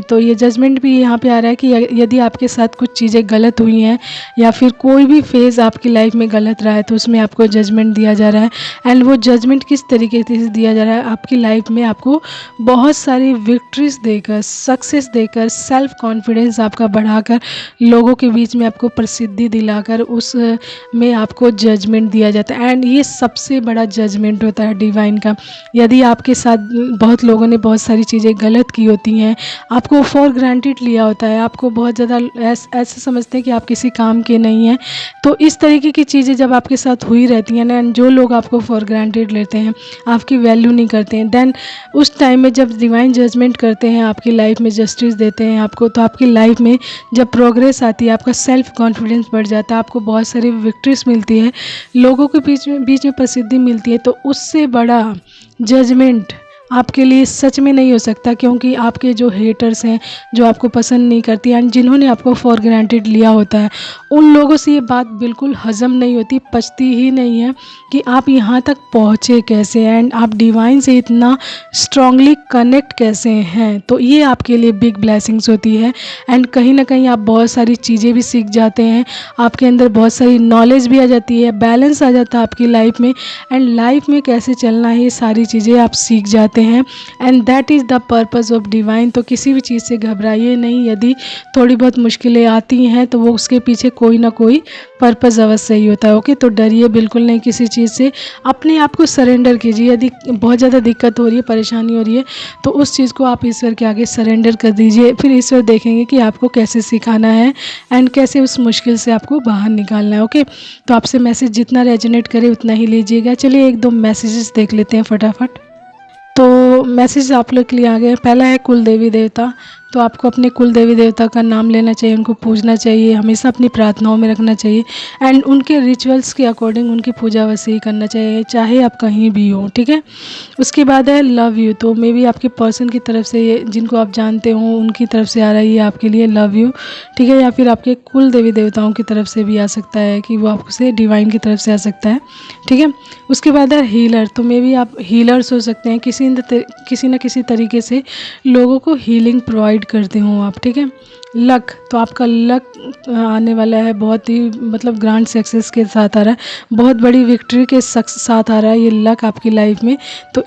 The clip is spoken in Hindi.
तो ये जजमेंट भी यहाँ पे आ रहा है कि यदि आपके साथ कुछ चीज़ें गलत हुई हैं या फिर कोई भी फेज़ आपकी लाइफ में गलत रहा है तो उसमें आपको जजमेंट दिया जा रहा है। एंड वो जजमेंट किस तरीके से दिया जा रहा है, आपकी लाइफ में आपको बहुत सारी विक्ट्रीज देकर, सक्सेस देकर, सेल्फ कॉन्फिडेंस आपका बढ़ाकर, लोगों के बीच में आपको प्रसिद्धि दिलाकर उस में आपको जजमेंट दिया जाता है। एंड ये सबसे बड़ा जजमेंट होता है डिवाइन का। यदि आपके साथ बहुत लोगों ने बहुत सारी चीज़ें गलत की होती हैं, आपको फॉर ग्रांटेड लिया होता है, आपको बहुत ज़्यादा ऐसे समझते हैं कि आप किसी काम के नहीं हैं, तो इस तरीके की चीज़ें जब आपके साथ हुई रहती हैं ना, जो लोग आपको फॉर ग्रांटेड लेते हैं, आपकी वैल्यू नहीं करते हैं, देन उस टाइम में जब डिवाइन जजमेंट करते हैं, आपकी लाइफ में जस्टिस देते हैं आपको, तो आपकी लाइफ में जब प्रोग्रेस आती है, आपका सेल्फ कॉन्फिडेंस बढ़ जाता है, आपको बहुत सारी विक्ट्रीज मिलती है, लोगों के बीच में प्रसिद्धि मिलती है, तो उससे बड़ा जजमेंट आपके लिए सच में नहीं हो सकता। क्योंकि आपके जो हेटर्स हैं, जो आपको पसंद नहीं करती एंड जिन्होंने आपको फॉर ग्रांटेड लिया होता है, उन लोगों से ये बात बिल्कुल हजम नहीं होती, पचती ही नहीं है कि आप यहाँ तक पहुँचे कैसे एंड आप डिवाइन से इतना स्ट्रांगली कनेक्ट कैसे हैं। तो ये आपके लिए बिग ब्लेसिंग्स होती है एंड कहीं ना कहीं आप बहुत सारी चीज़ें भी सीख जाते हैं, आपके अंदर बहुत सारी नॉलेज भी आ जाती है, बैलेंस आ जाता है आपकी लाइफ में, एंड लाइफ में कैसे चलना है ये सारी चीज़ें आप सीख जाते हैं। And that is the purpose of divine. तो किसी भी चीज़ से घबराइए नहीं, यदि थोड़ी बहुत मुश्किलें आती हैं तो वो उसके पीछे कोई ना कोई पर्पस अवश्य ही होता है। ओके, तो डरिए बिल्कुल नहीं किसी चीज़ से, अपने आप को सरेंडर कीजिए। यदि बहुत ज़्यादा दिक्कत हो रही है, परेशानी हो रही है, तो उस चीज़ को आप ईश्वर के आगे सरेंडर कर दीजिए, फिर ईश्वर देखेंगे कि आपको कैसे सिखाना है एंड कैसे उस मुश्किल से आपको बाहर निकालना है। ओके, तो आपसे मैसेज जितना रेजोनेट करे उतना ही लीजिएगा। चलिए एक दो मैसेजेस देख लेते हैं फटाफट। तो मैसेज आप लोग के लिए आ गए। पहला है कुल देवी देवता। तो आपको अपने कुल देवी देवता का नाम लेना चाहिए, उनको पूजना चाहिए, हमेशा अपनी प्रार्थनाओं में रखना चाहिए एंड उनके रिचुअल्स के अकॉर्डिंग उनकी पूजा वैसे ही करना चाहिए, चाहे आप कहीं भी हो। ठीक है, उसके बाद है लव यू। तो मे बी आपके पर्सन की तरफ से, ये जिनको आप जानते हो उनकी तरफ से आ रहा है ये आपके लिए लव यू। ठीक है, या फिर आपके कुल देवी देवताओं की तरफ से भी आ सकता है कि वो आपसे डिवाइन की तरफ से आ सकता है। ठीक है, उसके बाद है हीलर। तो मे बी आप हीलर्स हो सकते हैं, किसी न किसी तरीके से लोगों को हीलिंग प्रोवाइड करते हो आप। ठीक है, लक। तो आपका लक आने वाला है बहुत ही मतलब ग्रैंड सक्सेस के साथ आ रहा है, बहुत बड़ी विक्ट्री के साथ आ रहा है ये लक आपकी लाइफ में। तो